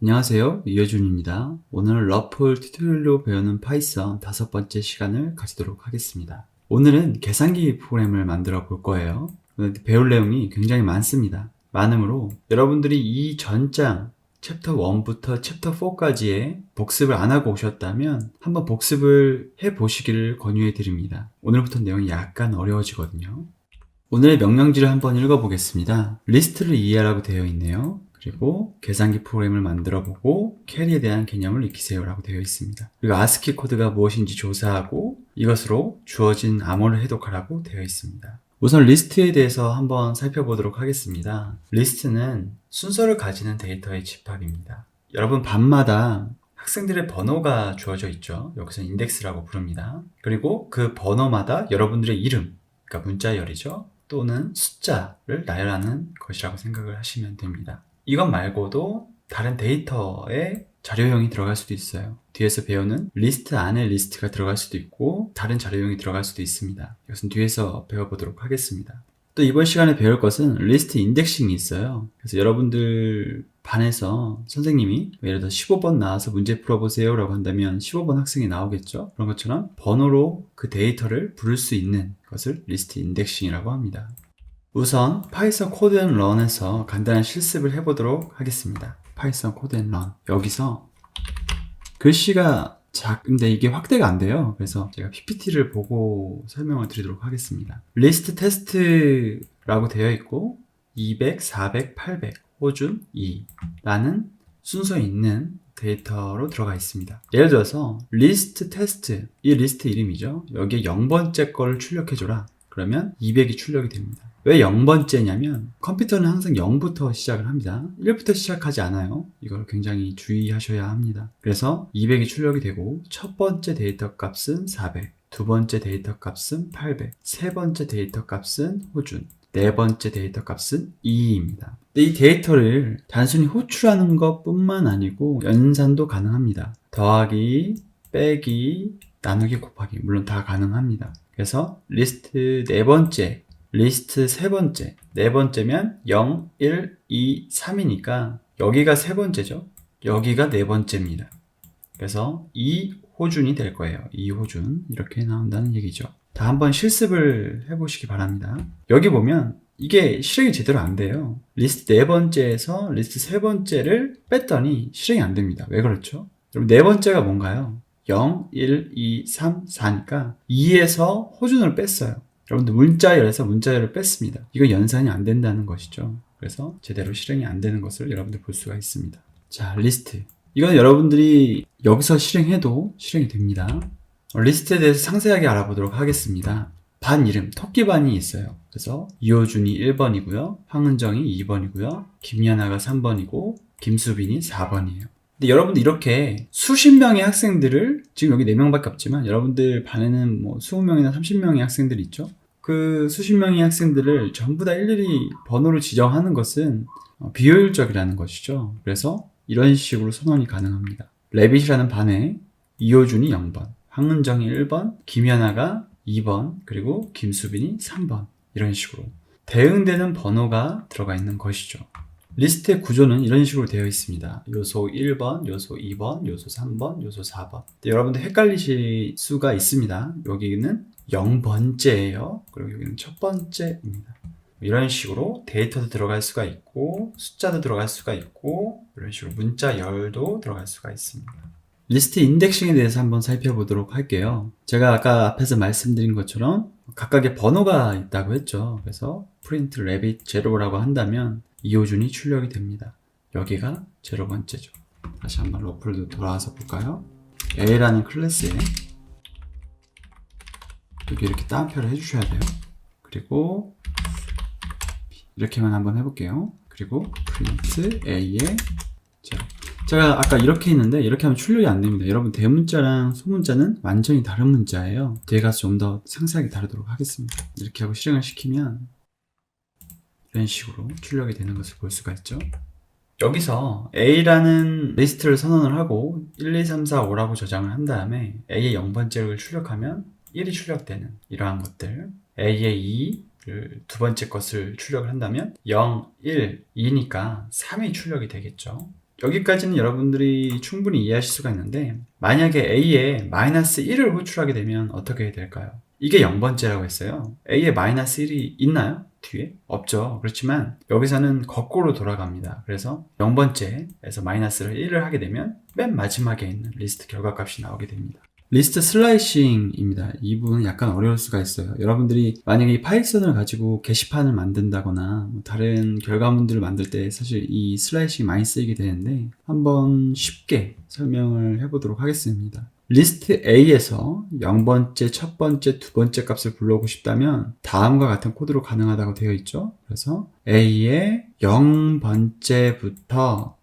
안녕하세요. 이효준입니다. 오늘 러플 튜토리얼로 배우는 파이썬 5번째 시간을 가지도록 하겠습니다. 오늘은 계산기 프로그램을 만들어 볼 거예요. 배울 내용이 굉장히 많습니다. 많으므로 여러분들이 이 전장 챕터 1부터 챕터 4까지의 복습을 안 하고 오셨다면 한번 복습을 해 보시기를 권유해 드립니다. 오늘부터 내용이 약간 어려워지거든요. 오늘의 명령지를 한번 읽어보겠습니다. 리스트를 이해하라고 되어 있네요. 그리고 계산기 프로그램을 만들어 보고 캐리에 대한 개념을 익히세요 라고 되어 있습니다. 그리고 아스키 코드가 무엇인지 조사하고 이것으로 주어진 암호를 해독하라고 되어 있습니다. 우선 리스트에 대해서 한번 살펴보도록 하겠습니다. 리스트는 순서를 가지는 데이터의 집합입니다. 여러분 반마다 학생들의 번호가 주어져 있죠. 여기서 인덱스라고 부릅니다. 그리고 그 번호마다 여러분들의 이름, 그러니까 문자열이죠. 또는 숫자를 나열하는 것이라고 생각을 하시면 됩니다. 이것 말고도 다른 데이터에 자료형이 들어갈 수도 있어요. 뒤에서 배우는 리스트 안에 리스트가 들어갈 수도 있고 다른 자료형이 들어갈 수도 있습니다. 이것은 뒤에서 배워보도록 하겠습니다. 또 이번 시간에 배울 것은 리스트 인덱싱이 있어요. 그래서 여러분들 반에서 선생님이 예를 들어 15번 나와서 문제 풀어보세요 라고 한다면 15번 학생이 나오겠죠. 그런 것처럼 번호로 그 데이터를 부를 수 있는 것을 리스트 인덱싱이라고 합니다. 우선 파이썬 코드 앤 런에서 간단한 실습을 해보도록 하겠습니다. 파이썬 코드 앤 런. 여기서 글씨가 작은데 이게 확대가 안 돼요. 그래서 제가 PPT를 보고 설명을 드리도록 하겠습니다. 리스트 테스트라고 되어 있고 200, 400, 800 호준 2라는 순서 있는 데이터로 들어가 있습니다. 예를 들어서 리스트 테스트, 이 리스트 이름이죠. 여기에 0번째 거를 출력해줘라. 그러면 200이 출력이 됩니다. 왜 0번째냐면 컴퓨터는 항상 0부터 시작을 합니다. 1부터 시작하지 않아요. 이걸 굉장히 주의하셔야 합니다. 그래서 200이 출력이 되고 첫 번째 데이터 값은 400, 두 번째 데이터 값은 800, 세 번째 데이터 값은 호준, 네 번째 데이터 값은 2입니다. 이 데이터를 단순히 호출하는 것 뿐만 아니고 연산도 가능합니다. 더하기, 빼기, 나누기, 곱하기 물론 다 가능합니다. 그래서 리스트 네 번째, 리스트 세 번째, 네 번째면 0, 1, 2, 3이니까 여기가 세 번째죠. 여기가 네 번째입니다. 그래서 2호준이 될 거예요. 2호준 이렇게 나온다는 얘기죠. 다 한번 실습을 해보시기 바랍니다. 여기 보면 이게 실행이 제대로 안 돼요. 리스트 네 번째에서 리스트 세 번째를 뺐더니 실행이 안 됩니다. 왜 그렇죠? 그럼 네 번째가 뭔가요? 0, 1, 2, 3, 4니까 2에서 호준을 뺐어요. 여러분들 문자열에서 문자열을 뺐습니다. 이거 연산이 안 된다는 것이죠. 그래서 제대로 실행이 안 되는 것을 여러분들 볼 수가 있습니다. 자, 리스트. 이건 여러분들이 여기서 실행해도 실행이 됩니다. 리스트에 대해서 상세하게 알아보도록 하겠습니다. 반 이름, 토끼반이 있어요. 그래서 이호준이 1번이고요. 황은정이 2번이고요. 김연아가 3번이고 김수빈이 4번이에요. 근데 여러분들 이렇게 수십 명의 학생들을 지금 여기 4명밖에 없지만 여러분들 반에는 뭐 20명이나 30명의 학생들이 있죠. 그 수십 명의 학생들을 전부 다 일일이 번호를 지정하는 것은 비효율적이라는 것이죠. 그래서 이런 식으로 선언이 가능합니다. 레빗이라는 반에 이호준이 0번, 황은정이 1번, 김연아가 2번, 그리고 김수빈이 3번 이런 식으로 대응되는 번호가 들어가 있는 것이죠. 리스트의 구조는 이런 식으로 되어 있습니다. 요소 1번, 요소 2번, 요소 3번, 요소 4번. 여러분들 헷갈리실 수가 있습니다. 여기는 0번째예요. 그리고 여기는 첫 번째입니다. 이런 식으로 데이터도 들어갈 수가 있고 숫자도 들어갈 수가 있고 이런 식으로 문자열도 들어갈 수가 있습니다. 리스트 인덱싱에 대해서 한번 살펴보도록 할게요. 제가 아까 앞에서 말씀드린 것처럼 각각의 번호가 있다고 했죠. 그래서 print rabbit 0라고 한다면 이호준이 출력이 됩니다. 여기가 0번째죠. 다시 한번 러플도 돌아와서 볼까요? A라는 클래스에 여기 이렇게 따옴표를 해주셔야 돼요. 그리고 이렇게만 한번 해볼게요. 그리고 print A의 0. 제가 아까 이렇게 했는데 이렇게 하면 출력이 안 됩니다. 여러분 대문자랑 소문자는 완전히 다른 문자예요. 뒤에 가서 좀 더 상세하게 다루도록 하겠습니다. 이렇게 하고 실행을 시키면 이런 식으로 출력이 되는 것을 볼 수가 있죠. 여기서 A라는 리스트를 선언을 하고 1, 2, 3, 4, 5라고 저장을 한 다음에 A의 0번째를 출력하면 1이 출력되는 이러한 것들, A의 2를 두 번째 것을 출력을 한다면 0, 1, 2니까 3이 출력이 되겠죠. 여기까지는 여러분들이 충분히 이해하실 수가 있는데, 만약에 A에 마이너스 1을 호출하게 되면 어떻게 될까요? 이게 0번째라고 했어요. A에 마이너스 1이 있나요? 뒤에? 없죠. 그렇지만 여기서는 거꾸로 돌아갑니다. 그래서 0번째에서 마이너스를 1을 하게 되면 맨 마지막에 있는 리스트 결과값이 나오게 됩니다. 리스트 슬라이싱입니다. 이 부분은 약간 어려울 수가 있어요. 여러분들이 만약에 이 파이썬을 가지고 게시판을 만든다거나 다른 결과물들을 만들 때 사실 이 슬라이싱이 많이 쓰이게 되는데, 한번 쉽게 설명을 해보도록 하겠습니다. 리스트 A에서 0번째, 첫 번째, 두 번째 값을 불러오고 싶다면 다음과 같은 코드로 가능하다고 되어 있죠. 그래서 A의 0번째부터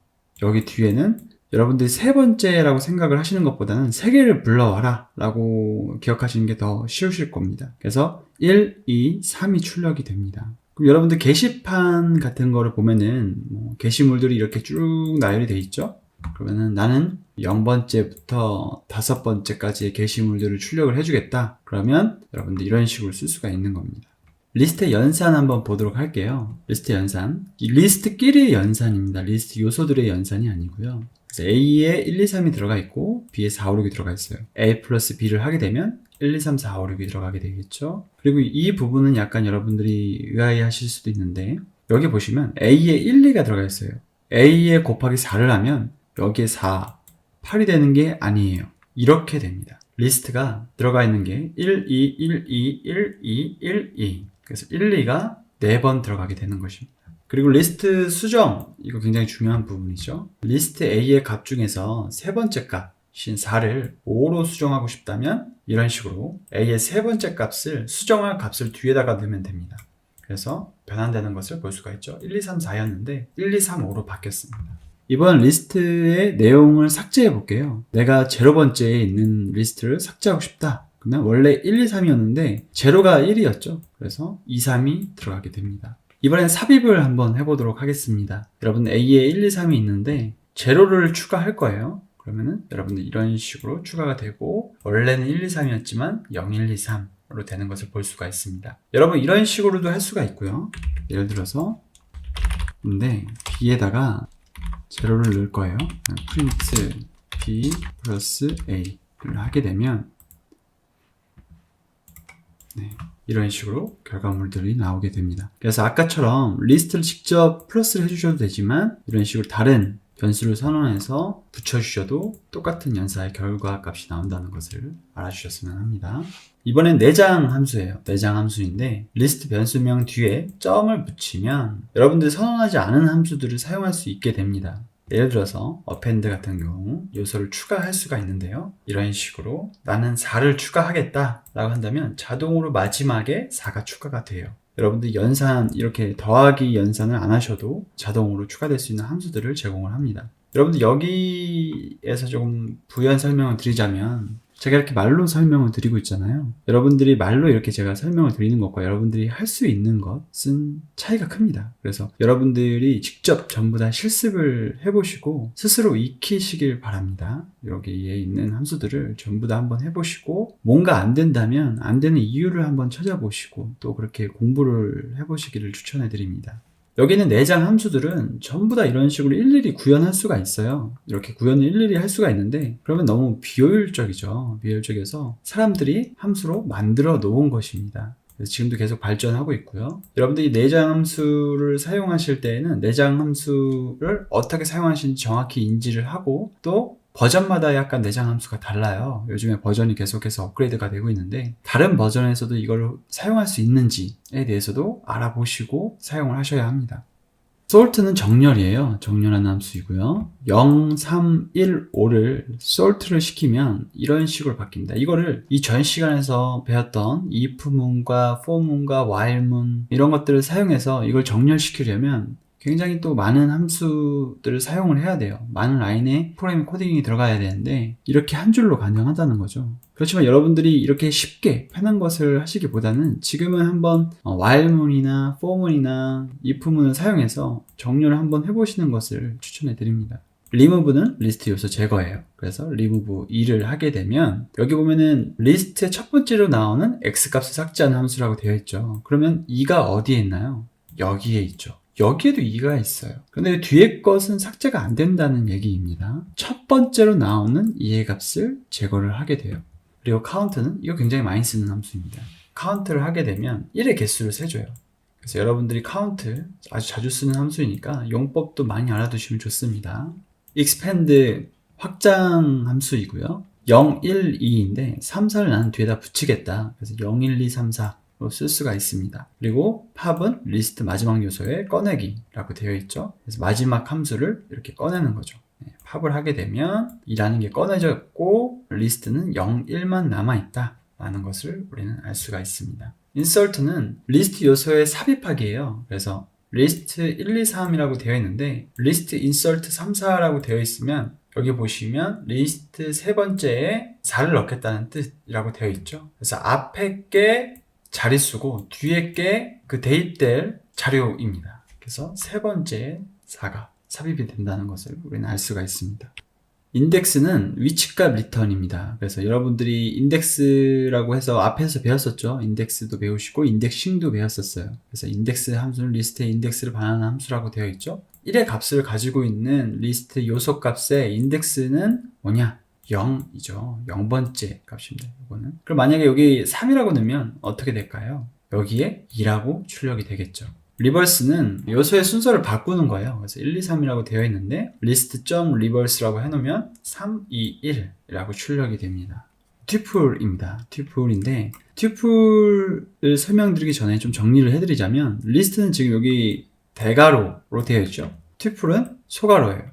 여기 뒤에는 여러분들이 세 번째라고 생각을 하시는 것보다는 세 개를 불러와라 라고 기억하시는 게 더 쉬우실 겁니다. 그래서 1, 2, 3이 출력이 됩니다. 그럼 여러분들 게시판 같은 거를 보면은 게시물들이 이렇게 쭉 나열이 돼 있죠. 그러면은 나는 0번째부터 5번째까지의 게시물들을 출력을 해주겠다. 그러면 여러분들 이런 식으로 쓸 수가 있는 겁니다. 리스트 연산 한번 보도록 할게요. 리스트 연산. 이 리스트끼리의 연산입니다. 리스트 요소들의 연산이 아니고요. 그래서 A에 1, 2, 3이 들어가 있고 B에 4, 5, 6이 들어가 있어요. A 플러스 B를 하게 되면 1, 2, 3, 4, 5, 6이 들어가게 되겠죠. 그리고 이 부분은 약간 여러분들이 의아해하실 수도 있는데, 여기 보시면 A에 1, 2가 들어가 있어요. A에 곱하기 4를 하면 여기에 4, 8이 되는 게 아니에요. 이렇게 됩니다. 리스트가 들어가 있는 게 1, 2, 1, 2, 1, 2, 1, 2. 그래서 1, 2가 4번 들어가게 되는 것입니다. 그리고 리스트 수정, 이거 굉장히 중요한 부분이죠. 리스트 A의 값 중에서 세 번째 값인 4를 5로 수정하고 싶다면 이런 식으로 A의 세 번째 값을 수정할 값을 뒤에다가 넣으면 됩니다. 그래서 변환되는 것을 볼 수가 있죠. 1, 2, 3, 4였는데 1, 2, 3, 5로 바뀌었습니다. 이번 리스트의 내용을 삭제해 볼게요. 내가 0번째에 있는 리스트를 삭제하고 싶다. 그러면 원래 1, 2, 3이었는데 제로가 1이었죠. 그래서 2, 3이 들어가게 됩니다. 이번엔 삽입을 한번 해보도록 하겠습니다. 여러분 A에 1, 2, 3이 있는데 제로를 추가할 거예요. 그러면은 여러분들 이런 식으로 추가가 되고, 원래는 1, 2, 3이었지만 0, 1, 2, 3으로 되는 것을 볼 수가 있습니다. 여러분 이런 식으로도 할 수가 있고요. 예를 들어서 근데 B에다가 제로를 넣을 거예요. 프린트 B 플러스 A를 하게 되면 이런 식으로 결과물들이 나오게 됩니다. 그래서 아까처럼 리스트를 직접 플러스를 해주셔도 되지만, 이런 식으로 다른 변수를 선언해서 붙여주셔도 똑같은 연산의 결과값이 나온다는 것을 알아주셨으면 합니다. 이번엔 내장 함수예요. 내장 함수인데 리스트 변수명 뒤에 점을 붙이면 여러분들이 선언하지 않은 함수들을 사용할 수 있게 됩니다. 예를 들어서 append 같은 경우 요소를 추가할 수가 있는데요. 이런 식으로 나는 4를 추가하겠다 라고 한다면 자동으로 마지막에 4가 추가가 돼요. 여러분들 연산, 이렇게 더하기 연산을 안 하셔도 자동으로 추가될 수 있는 함수들을 제공을 합니다. 여러분들 여기에서 조금 부연 설명을 드리자면, 제가 이렇게 말로 설명을 드리고 있잖아요. 여러분들이 말로 이렇게 제가 설명을 드리는 것과 여러분들이 할 수 있는 것은 차이가 큽니다. 그래서 여러분들이 직접 전부 다 실습을 해보시고 스스로 익히시길 바랍니다. 여기에 있는 함수들을 전부 다 한번 해보시고, 뭔가 안 된다면 안 되는 이유를 한번 찾아보시고 또 그렇게 공부를 해보시기를 추천해 드립니다. 여기 있는 내장 함수들은 전부 다 이런 식으로 일일이 구현할 수가 있어요. 이렇게 구현을 일일이 할 수가 있는데 그러면 너무 비효율적이죠. 비효율적이어서 사람들이 함수로 만들어 놓은 것입니다. 그래서 지금도 계속 발전하고 있고요. 여러분들이 내장 함수를 사용하실 때에는 내장 함수를 어떻게 사용하시는지 정확히 인지를 하고, 또 버전마다 약간 내장 함수가 달라요. 요즘에 버전이 계속해서 업그레이드가 되고 있는데 다른 버전에서도 이걸 사용할 수 있는지에 대해서도 알아보시고 사용을 하셔야 합니다. sort는 정렬이에요. 정렬하는 함수이고요. 0, 3, 1, 5를 sort를 시키면 이런 식으로 바뀝니다. 이거를 이 전 시간에서 배웠던 if문과 for문과 while문 이런 것들을 사용해서 이걸 정렬시키려면 굉장히 또 많은 함수들을 사용을 해야 돼요. 많은 라인의 프로그래밍 코딩이 들어가야 되는데 이렇게 한 줄로 가능하다는 거죠. 그렇지만 여러분들이 이렇게 쉽게 편한 것을 하시기보다는 지금은 한번 while문이나 for문이나 if문을 사용해서 정렬을 한번 해보시는 것을 추천해 드립니다. remove는 리스트 요소 제거예요. 그래서 remove 2를 하게 되면 여기 보면은 리스트의 첫 번째로 나오는 x값을 삭제하는 함수라고 되어 있죠. 그러면 2가 어디에 있나요? 여기에 있죠. 여기에도 2가 있어요. 근데 뒤에 것은 삭제가 안 된다는 얘기입니다. 첫 번째로 나오는 2의 값을 제거를 하게 돼요. 그리고 카운트는 이거 굉장히 많이 쓰는 함수입니다. 카운트를 하게 되면 1의 개수를 세줘요. 그래서 여러분들이 카운트 아주 자주 쓰는 함수이니까 용법도 많이 알아두시면 좋습니다. expand 확장 함수이고요. 0, 1, 2인데 3, 4를 나는 뒤에다 붙이겠다. 그래서 0, 1, 2, 3, 4로 쓸 수가 있습니다. 그리고 팝은 리스트 마지막 요소의 꺼내기라고 되어 있죠. 그래서 마지막 함수를 이렇게 꺼내는 거죠. 팝을 하게 되면 2라는 게 꺼내졌고 리스트는 0, 1만 남아있다 라는 것을 우리는 알 수가 있습니다. insert는 리스트 요소의 삽입하기예요. 그래서 리스트 1, 2, 3이라고 되어 있는데 리스트 insert 3, 4라고 되어 있으면 여기 보시면 리스트 세 번째에 4를 넣겠다는 뜻이라고 되어 있죠. 그래서 앞에 게 자릿수고 뒤에 게 그 대입될 자료입니다. 그래서 세 번째에 4가 삽입이 된다는 것을 우리는 알 수가 있습니다. 인덱스는 위치값 리턴입니다. 그래서 여러분들이 인덱스라고 해서 앞에서 배웠었죠. 인덱스도 배우시고 인덱싱도 배웠었어요. 그래서 인덱스 함수는 리스트의 인덱스를 반환하는 함수라고 되어 있죠. 1의 값을 가지고 있는 리스트 요소 값의 인덱스는 뭐냐? 0이죠. 0번째 값입니다. 이거는. 그럼 만약에 여기 3이라고 넣으면 어떻게 될까요? 여기에 2라고 출력이 되겠죠. 리버스는 요소의 순서를 바꾸는 거예요. 그래서 1, 2, 3이라고 되어 있는데 list.reverse라고 해놓으면 3, 2, 1이라고 출력이 됩니다. 튜플입니다. 튜플인데 튜플을 설명드리기 전에 좀 정리를 해드리자면 리스트는 지금 여기 대가로로 되어 있죠. 튜플은 소가로예요.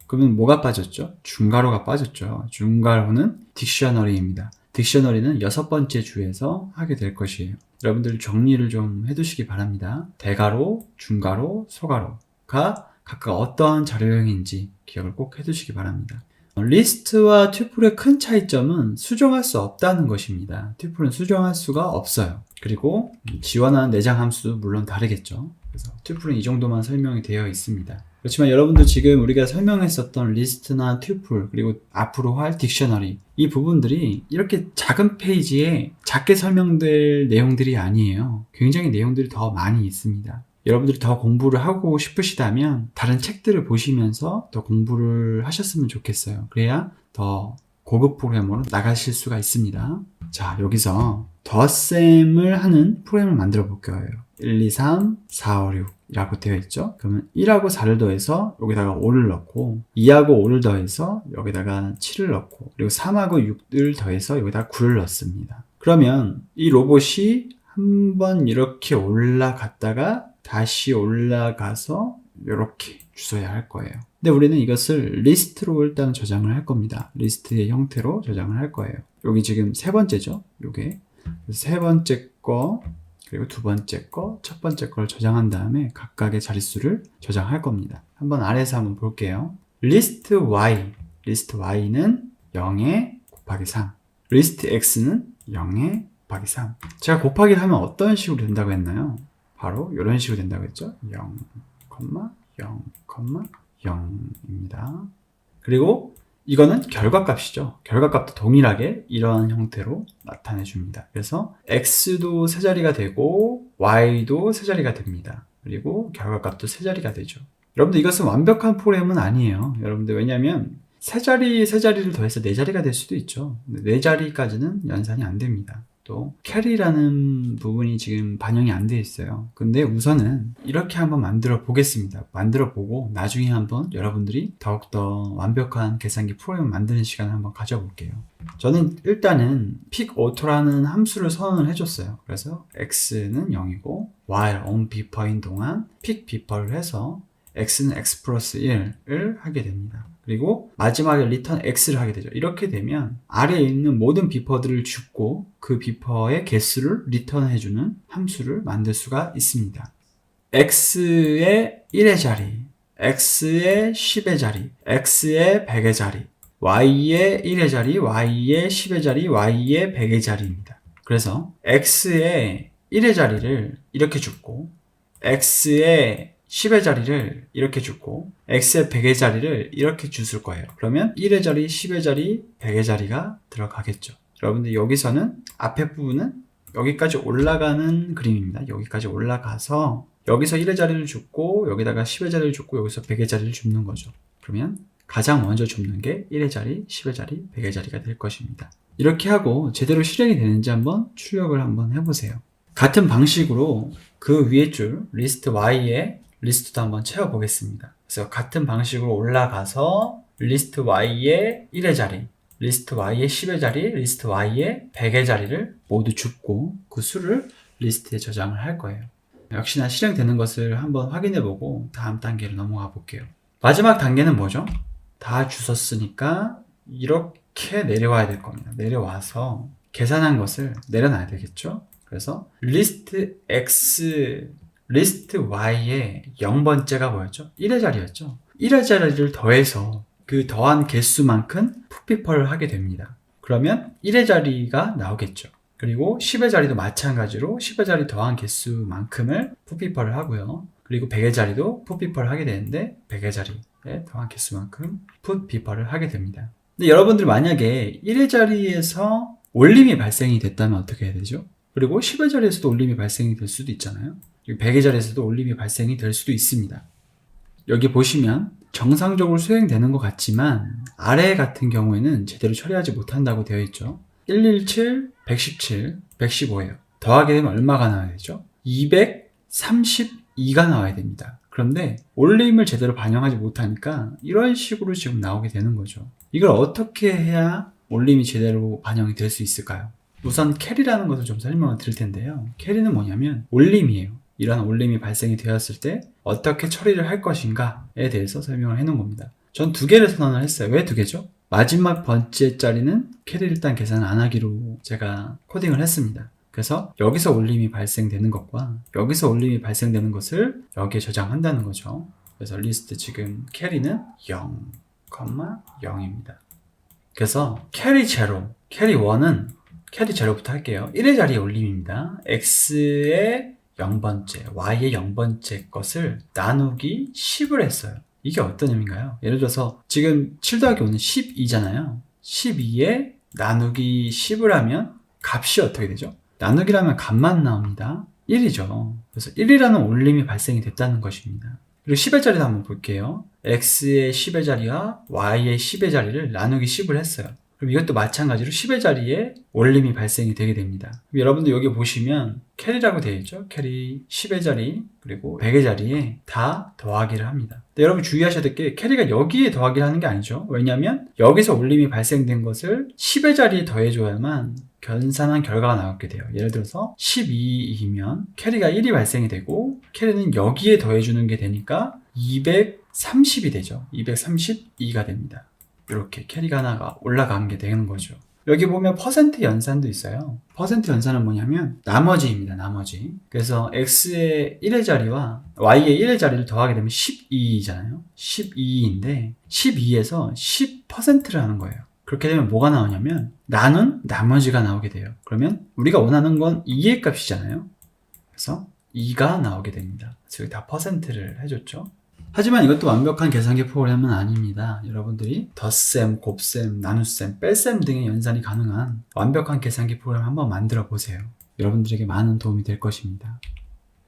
그러면 뭐가 빠졌죠? 중가로가 빠졌죠. 중가로는 딕셔너리입니다. 딕셔너리는 6번째 주에서 하게 될 것이에요. 여러분들 정리를 좀 해두시기 바랍니다. 대가로, 중가로, 소가로가 각각 어떠한 자료형인지 기억을 꼭 해두시기 바랍니다. 리스트와 튜플의 큰 차이점은 수정할 수 없다는 것입니다. 튜플은 수정할 수가 없어요. 그리고 지원하는 내장 함수도 물론 다르겠죠. 그래서 튜플은 이 정도만 설명이 되어 있습니다. 그렇지만 여러분들 지금 우리가 설명했었던 리스트나 튜플 그리고 앞으로 할 딕셔너리 이 부분들이 이렇게 작은 페이지에 작게 설명될 내용들이 아니에요. 굉장히 내용들이 더 많이 있습니다. 여러분들이 더 공부를 하고 싶으시다면 다른 책들을 보시면서 더 공부를 하셨으면 좋겠어요. 그래야 더 고급 프로그래머로 나가실 수가 있습니다. 자, 여기서 덧셈을 하는 프로그램을 만들어 볼 거예요. 1, 2, 3, 4, 5, 6 이라고 되어 있죠. 그러면 1하고 4를 더해서 여기다가 5를 넣고 2하고 5를 더해서 여기다가 7을 넣고 그리고 3하고 6을 더해서 여기다가 9를 넣습니다. 그러면 이 로봇이 한번 이렇게 올라갔다가 다시 올라가서 이렇게 주워야 할 거예요. 근데 우리는 이것을 리스트로 일단 저장을 할 겁니다. 리스트의 형태로 저장을 할 거예요. 여기 지금 세 번째죠. 요게 세 번째 거 그리고 두 번째 거, 첫 번째 걸 저장한 다음에 각각의 자릿수를 저장할 겁니다. 한번 아래에서 한번 볼게요. list y는 0에 곱하기 3, list x는 0에 곱하기 3. 제가 곱하기를 하면 어떤 식으로 된다고 했나요? 바로 이런 식으로 된다고 했죠. 0, 0, 0입니다. 그리고 이거는 결과값이죠. 결과값도 동일하게 이런 형태로 나타내 줍니다. 그래서 x도 세 자리가 되고 y도 세 자리가 됩니다. 그리고 결과값도 세 자리가 되죠. 여러분들 이것은 완벽한 프로그램은 아니에요. 여러분들 왜냐하면 세 자리를 더해서 네 자리가 될 수도 있죠. 네 자리까지는 연산이 안 됩니다. 또 캐리라는 부분이 지금 반영이 안 돼 있어요. 근데 우선은 이렇게 한번 만들어 보겠습니다. 만들어 보고 나중에 한번 여러분들이 더욱더 완벽한 계산기 프로그램을 만드는 시간을 한번 가져볼게요. 저는 일단은 pickAuto라는 함수를 선언을 해줬어요. 그래서 x는 0이고 while on beeper인 동안 pick beeper를 해서 x는 x 플러스 1을 하게 됩니다. 그리고 마지막에 return x를 하게 되죠. 이렇게 되면 아래에 있는 모든 비퍼들을 줍고 그 비퍼의 개수를 리턴해주는 함수를 만들 수가 있습니다. x의 1의 자리, x의 10의 자리, x의 100의 자리, y의 1의 자리, y의 10의 자리, y의 100의 자리입니다. 그래서 x의 1의 자리를 이렇게 줍고 x의 10의 자리를 이렇게 줬고 x의 100의 자리를 이렇게 주실 거예요. 그러면 1의 자리, 10의 자리, 100의 자리가 들어가겠죠. 여러분들 여기서는 앞에 부분은 여기까지 올라가는 그림입니다. 여기까지 올라가서 여기서 1의 자리를 줍고 여기다가 10의 자리를 줍고 여기서 100의 자리를 줍는 거죠. 그러면 가장 먼저 줍는 게 1의 자리, 10의 자리, 100의 자리가 될 것입니다. 이렇게 하고 제대로 실행이 되는지 한번 출력을 한번 해보세요. 같은 방식으로 그 위에 줄 리스트 Y에 리스트도 한번 채워보겠습니다. 그래서 같은 방식으로 올라가서 리스트 Y에 1의 자리, 리스트 Y에 10의 자리, 리스트 Y에 100의 자리를 모두 줍고 그 수를 리스트에 저장을 할 거예요. 역시나 실행되는 것을 한번 확인해보고 다음 단계로 넘어가 볼게요. 마지막 단계는 뭐죠? 다 주웠으니까 이렇게 내려와야 될 겁니다. 내려와서 계산한 것을 내려놔야 되겠죠? 그래서 리스트 X, 리스트 Y의 0번째가 뭐였죠? 1의 자리였죠? 1의 자리를 더해서 그 더한 개수만큼 풋피펄을 하게 됩니다. 그러면 1의 자리가 나오겠죠. 그리고 10의 자리도 마찬가지로 10의 자리 더한 개수만큼을 풋피펄을 하고요. 그리고 100의 자리도 풋피펄을 하게 되는데 100의 자리에 더한 개수만큼 풋피펄을 하게 됩니다. 근데 여러분들 만약에 1의 자리에서 올림이 발생이 됐다면 어떻게 해야 되죠? 그리고 10의 자리에서도 올림이 발생이 될 수도 있잖아요. 100의 자리에서도 올림이 발생이 될 수도 있습니다. 여기 보시면 정상적으로 수행되는 것 같지만 아래 같은 경우에는 제대로 처리하지 못한다고 되어 있죠. 117, 117, 115예요. 더하게 되면 얼마가 나와야 되죠? 232가 나와야 됩니다. 그런데 올림을 제대로 반영하지 못하니까 이런 식으로 지금 나오게 되는 거죠. 이걸 어떻게 해야 올림이 제대로 반영이 될 수 있을까요? 우선 캐리라는 것을 좀 설명을 드릴 텐데요. 캐리는 뭐냐면 올림이에요. 이런 올림이 발생이 되었을 때 어떻게 처리를 할 것인가에 대해서 설명을 해놓은 겁니다. 전 2개를 선언을 했어요. 왜 2개죠? 마지막 번째 자리는 캐리를 일단 계산 안 하기로 제가 코딩을 했습니다. 그래서 여기서 올림이 발생되는 것과 여기서 올림이 발생되는 것을 여기에 저장한다는 거죠. 그래서 리스트 지금 캐리는 0, 0입니다. 그래서 캐리 제로, 캐리 1은 캐리 제로부터 할게요. 1의 자리에 올림입니다. x의 0번째, y의 0번째 것을 나누기 10을 했어요. 이게 어떤 의미인가요? 예를 들어서 지금 7 더하기 5는 12잖아요. 12에 나누기 10을 하면 값이 어떻게 되죠? 나누기라면 값만 나옵니다. 1이죠. 그래서 1이라는 올림이 발생이 됐다는 것입니다. 그리고 10의 자리도 한번 볼게요. x의 10의 자리와 y의 10의 자리를 나누기 10을 했어요. 그럼 이것도 마찬가지로 10의 자리에 올림이 발생이 되게 됩니다. 여러분들 여기 보시면 캐리라고 되어 있죠. 캐리 10의 자리 그리고 100의 자리에 다 더하기를 합니다. 근데 여러분 주의하셔야 될 게 캐리가 여기에 더하기를 하는 게 아니죠. 왜냐하면 여기서 올림이 발생된 것을 10의 자리에 더해줘야만 계산한 결과가 나오게 돼요. 예를 들어서 12이면 캐리가 1이 발생이 되고 캐리는 여기에 더해주는 게 되니까 230이 되죠. 232가 됩니다. 이렇게 캐리가 하나가 올라간 게 되는 거죠. 여기 보면 퍼센트 연산도 있어요. 퍼센트 연산은 뭐냐면 나머지입니다. 나머지. 그래서 x의 1의 자리와 y의 1의 자리를 더하게 되면 12잖아요. 12인데 12에서 10%를 하는 거예요. 그렇게 되면 뭐가 나오냐면 나는 나머지가 나오게 돼요. 그러면 우리가 원하는 건 2의 값이잖아요. 그래서 2가 나오게 됩니다. 그래서 여기 다 퍼센트를 해줬죠. 하지만 이것도 완벽한 계산기 프로그램은 아닙니다. 여러분들이 덧셈, 곱셈, 나눗셈, 뺄셈 등의 연산이 가능한 완벽한 계산기 프로그램 한번 만들어 보세요. 여러분들에게 많은 도움이 될 것입니다.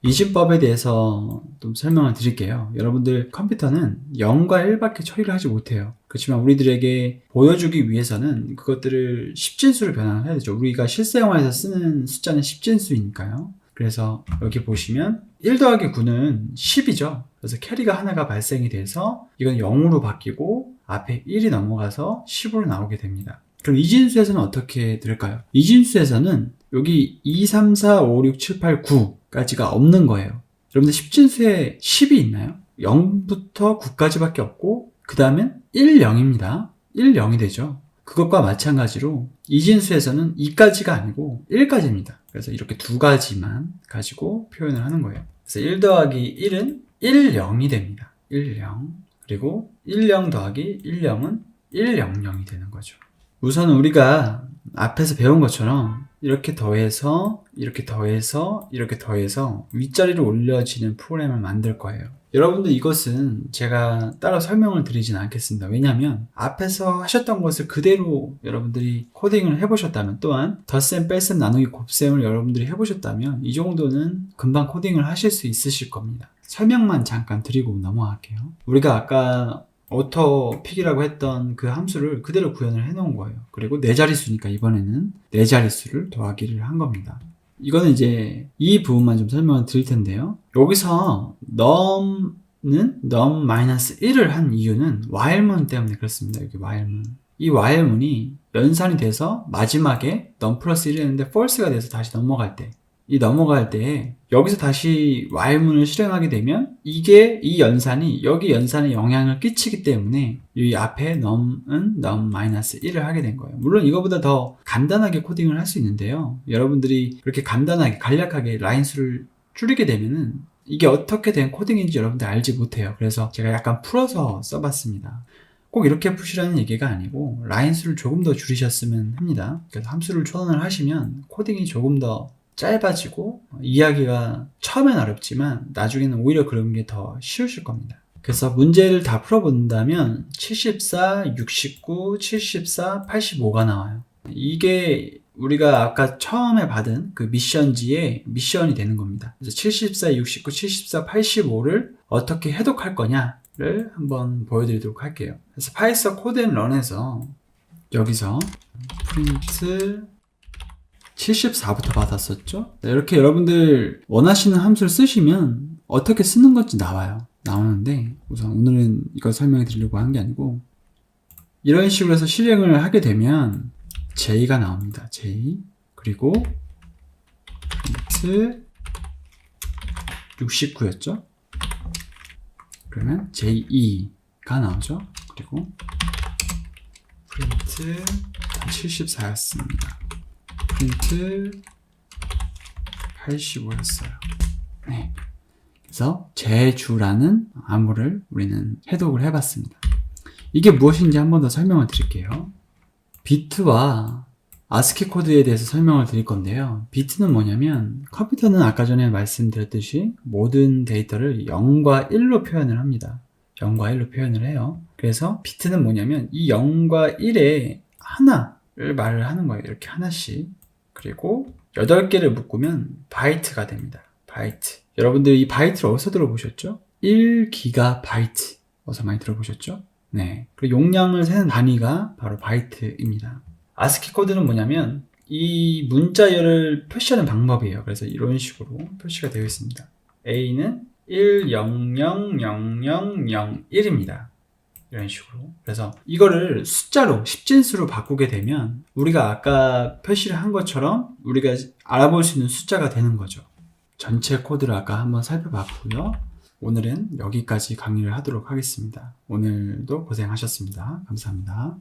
이진법에 대해서 좀 설명을 드릴게요. 여러분들 컴퓨터는 0과 1밖에 처리를 하지 못해요. 그렇지만 우리들에게 보여주기 위해서는 그것들을 십진수로 변환을 해야 되죠. 우리가 실생활에서 쓰는 숫자는 십진수이니까요. 그래서 여기 보시면 1 더하기 9는 10이죠. 그래서 캐리가 하나가 발생이 돼서 이건 0으로 바뀌고 앞에 1이 넘어가서 10으로 나오게 됩니다. 그럼 이진수에서는 어떻게 될까요? 이진수에서는 여기 2, 3, 4, 5, 6, 7, 8, 9까지가 없는 거예요. 여러분들 십진수에 10이 있나요? 0부터 9까지밖에 없고 그 다음엔 1, 0입니다. 1, 0이 되죠. 그것과 마찬가지로 이진수에서는 2까지가 아니고 1까지입니다. 그래서 이렇게 2가지만 가지고 표현을 하는 거예요. 그래서 1 더하기 1은 1, 0이 됩니다. 1, 0. 그리고 1, 0 더하기 1, 0은 1, 0, 0이 되는 거죠. 우선 우리가 앞에서 배운 것처럼 이렇게 더해서 이렇게 더해서 이렇게 더해서 윗자리로 올려지는 프로그램을 만들 거예요. 여러분들 이것은 제가 따로 설명을 드리진 않겠습니다. 왜냐하면 앞에서 하셨던 것을 그대로 여러분들이 코딩을 해보셨다면, 또한 덧셈, 뺄셈, 나누기, 곱셈을 여러분들이 해보셨다면 이 정도는 금방 코딩을 하실 수 있으실 겁니다. 설명만 잠깐 드리고 넘어갈게요. 우리가 아까 오토픽이라고 했던 그 함수를 그대로 구현을 해 놓은 거예요. 그리고 4자릿수니까 이번에는 4자릿수를 더하기를 한 겁니다. 이거는 이제 이 부분만 좀 설명을 드릴 텐데요. 여기서 num는 num-1을 한 이유는 while문 때문에 그렇습니다. 여기 while문. 이 while문이 연산이 돼서 마지막에 num 플러스 1이 했는데 false가 돼서 다시 넘어갈 때 여기서 다시 while문을 실행하게 되면 이게 이 연산이 여기 연산에 영향을 끼치기 때문에 이 앞에 num은 num-1을 하게 된 거예요. 물론 이거보다 더 간단하게 코딩을 할 수 있는데요. 여러분들이 그렇게 간단하게 간략하게 라인 수를 줄이게 되면은 이게 어떻게 된 코딩인지 여러분들 알지 못해요. 그래서 제가 약간 풀어서 써봤습니다. 꼭 이렇게 푸시라는 얘기가 아니고 라인 수를 조금 더 줄이셨으면 합니다. 그래서 함수를 초단을 하시면 코딩이 조금 더 짧아지고 이해하기가 처음엔 어렵지만 나중에는 오히려 그런 게 더 쉬우실 겁니다. 그래서 문제를 다 풀어본다면 74, 69, 74, 85가 나와요. 이게 우리가 아까 처음에 받은 그 미션지의 미션이 되는 겁니다. 그래서 74, 69, 74, 85를 어떻게 해독할 거냐를 한번 보여드리도록 할게요. 그래서 파이썬 코드앤런에서 여기서 프린트 74부터 받았었죠? 이렇게 여러분들 원하시는 함수를 쓰시면 어떻게 쓰는 건지 나오는데 우선 오늘은 이걸 설명해 드리려고 한 게 아니고 이런 식으로 해서 실행을 하게 되면 J가 나옵니다. J 그리고 프린트 69였죠? 그러면 J2가 나오죠? 그리고 프린트 74였습니다. 프린트 85였어요. 네. 그래서 제주라는 암호를 우리는 해독을 해봤습니다. 이게 무엇인지 한 번 더 설명을 드릴게요. 비트와 아스키 코드에 대해서 설명을 드릴 건데요. 비트는 뭐냐면 컴퓨터는 아까 전에 말씀드렸듯이 모든 데이터를 0과 1로 표현을 합니다. 0과 1로 표현을 해요. 그래서 비트는 뭐냐면 이 0과 1에 하나를 말을 하는 거예요. 이렇게 하나씩. 그리고 8개를 묶으면 바이트가 됩니다. 바이트. 여러분들 이 바이트를 어디서 들어보셨죠? 1기가바이트. 어디서 많이 들어보셨죠? 네. 그리고 용량을 세는 단위가 바로 바이트입니다. 아스키 코드는 뭐냐면 이 문자열을 표시하는 방법이에요. 그래서 이런 식으로 표시가 되어 있습니다. A는 1000001입니다. 이런 식으로. 그래서 이거를 숫자로 10진수로 바꾸게 되면 우리가 아까 표시를 한 것처럼 우리가 알아볼 수 있는 숫자가 되는 거죠. 전체 코드를 아까 한번 살펴봤고요. 오늘은 여기까지 강의를 하도록 하겠습니다. 오늘도 고생하셨습니다. 감사합니다.